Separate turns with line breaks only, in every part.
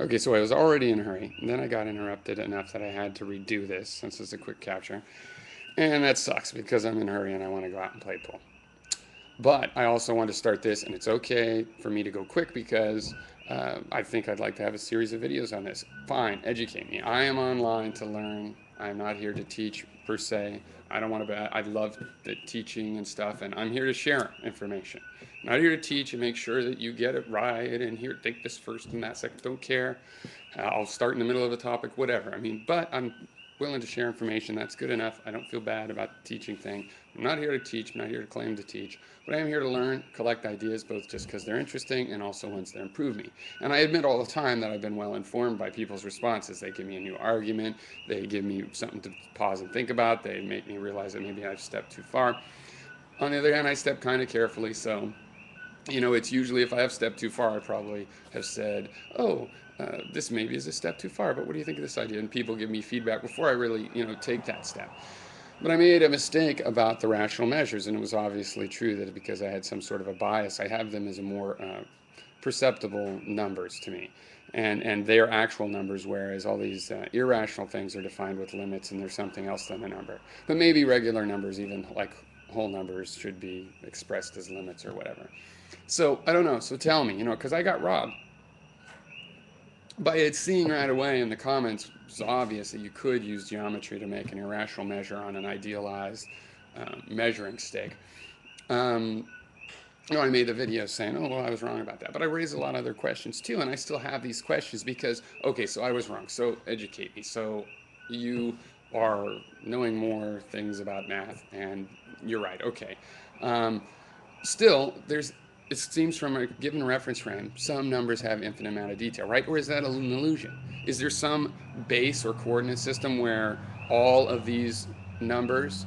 Okay, so I was already in a hurry, and then I got interrupted enough that I had to redo this since it's a quick capture. And that sucks because I'm in a hurry and I want to go out and play pool. But I also want to start this, and it's okay for me to go quick because I think I'd like to have a series of videos on this. Fine, educate me. I am online to learn. I'm not here to teach per se. I don't want to. I love the teaching and stuff, and I'm here to share information. I'm not here to teach and make sure that you get it right. And here, take this first and that second. Don't care. I'll start in the middle of a topic, whatever. I mean, but I'm willing to share information. That's good enough. I don't feel bad about the teaching thing. I'm not here to teach. I'm not here to claim to teach. But I am here to learn, collect ideas, both just because they're interesting and also once they improve me. And I admit all the time that I've been well informed by people's responses. They give me a new argument. They give me something to pause and think about. They make me realize that maybe I've stepped too far. On the other hand, I step kind of carefully. So it's usually if I have stepped too far, I probably have said, oh, this maybe is a step too far, but what do you think of this idea? And people give me feedback before I really, take that step. But I made a mistake about the rational measures, and it was obviously true that because I had some sort of a bias, I have them as a more perceptible numbers to me. And they are actual numbers, whereas all these irrational things are defined with limits, and there's something else than a number. But maybe regular numbers, even like whole numbers, should be expressed as limits or whatever. So I don't know. So tell me, because I got robbed by it seeing right away in the comments. It's obvious that you could use geometry to make an irrational measure on an idealized measuring stick. Um, I made the video saying, oh, well, I was wrong about that. But I raised a lot of other questions too, and I still have these questions because, okay, so I was wrong. So educate me. So you are knowing more things about math, and you're right. Okay. Um, Still, it seems from a given reference frame, some numbers have infinite amount of detail, right? Or is that an illusion? Is there some base or coordinate system where all of these numbers,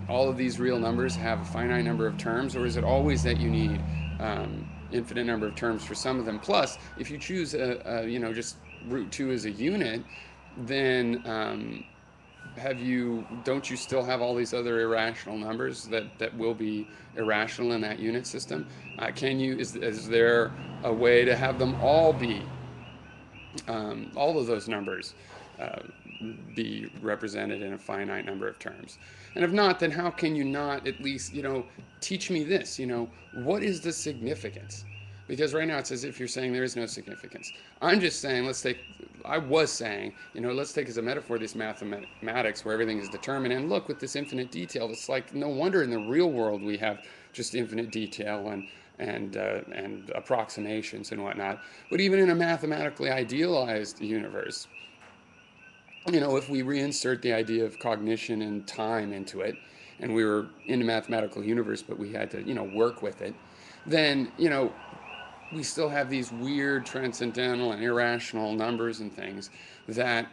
all of these real numbers have a finite number of terms, or is it always that you need infinite number of terms for some of them? Plus, if you choose just root 2 as a unit, then have you don't you still have all these other irrational numbers that will be irrational in that unit system? Can you is there a way to have them all be all of those numbers uh, be represented in a finite number of terms? And if not, then how can you not at least teach me this? What is the significance? Because right now it's as if you're saying there is no significance. I'm just saying, I was saying, let's take as a metaphor this mathematics where everything is determined. And look, with this infinite detail, it's like no wonder in the real world we have just infinite detail and approximations and whatnot. But even in a mathematically idealized universe, if we reinsert the idea of cognition and time into it, and we were in a mathematical universe, but we had to, work with it, then, we still have these weird transcendental and irrational numbers and things that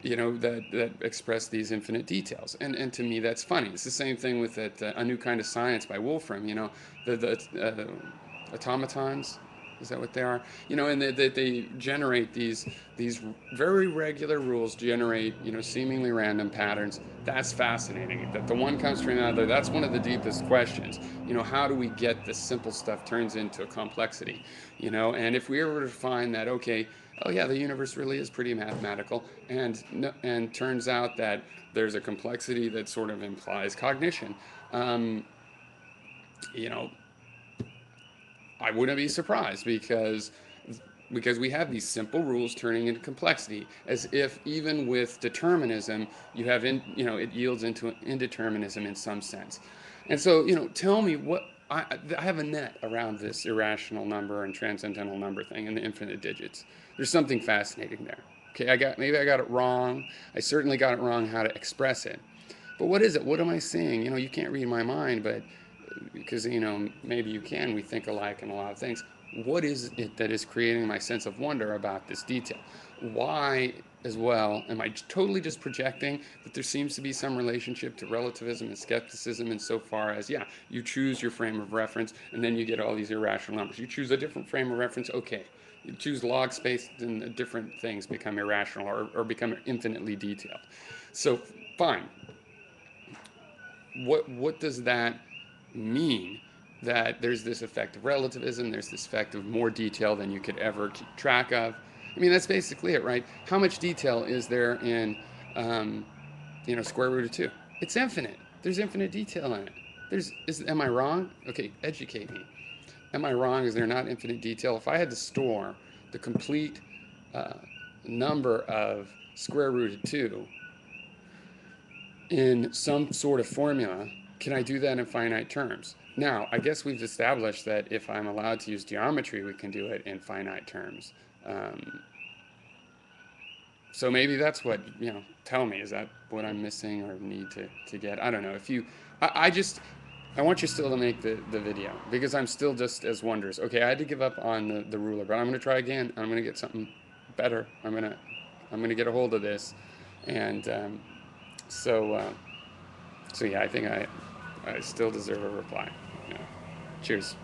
that express these infinite details. And to me, that's funny. It's the same thing with that A New Kind of Science by Wolfram. The automatons. Is that what they are? And they generate these very regular rules, generate seemingly random patterns. That's fascinating. That the one comes from another. That's one of the deepest questions. How do we get this simple stuff turns into a complexity? And if we were to find that, okay, oh yeah, the universe really is pretty mathematical, and turns out that there's a complexity that sort of implies cognition. Um, you know, I wouldn't be surprised because we have these simple rules turning into complexity, as if even with determinism it yields into indeterminism in some sense. And so tell me what I have a net around this irrational number and transcendental number thing and the infinite digits. There's something fascinating there. Okay, maybe I got it wrong. I certainly got it wrong how to express it. But what is it? What am I seeing? You can't read my mind, but because maybe you can. We think alike in a lot of things. What is it that is creating my sense of wonder about this detail? Why, as well, am I totally just projecting that there seems to be some relationship to relativism and skepticism insofar as, yeah, you choose your frame of reference and then you get all these irrational numbers. You choose a different frame of reference, okay. You choose log space, and different things become irrational or become infinitely detailed. So, fine. What does that mean? That there's this effect of relativism, there's this effect of more detail than you could ever keep track of. I mean, that's basically it, right? How much detail is there in, um, square root of 2? It's infinite. There's infinite detail in it. Am I wrong? Okay, educate me. Am I wrong? Is there not infinite detail? If I had to store the complete uh, number of square root of 2 in some sort of formula, can I do that in finite terms? Now, I guess we've established that if I'm allowed to use geometry, we can do it in finite terms. Um, so maybe that's what, tell me, is that what I'm missing or need to get? I don't know. I want you still to make the video because I'm still just as wondrous. Okay, I had to give up on the ruler, but I'm going to try again. I'm going to get something better. I'm going to get a hold of this. And so, uh, so yeah, I think I still deserve a reply. Yeah. Cheers.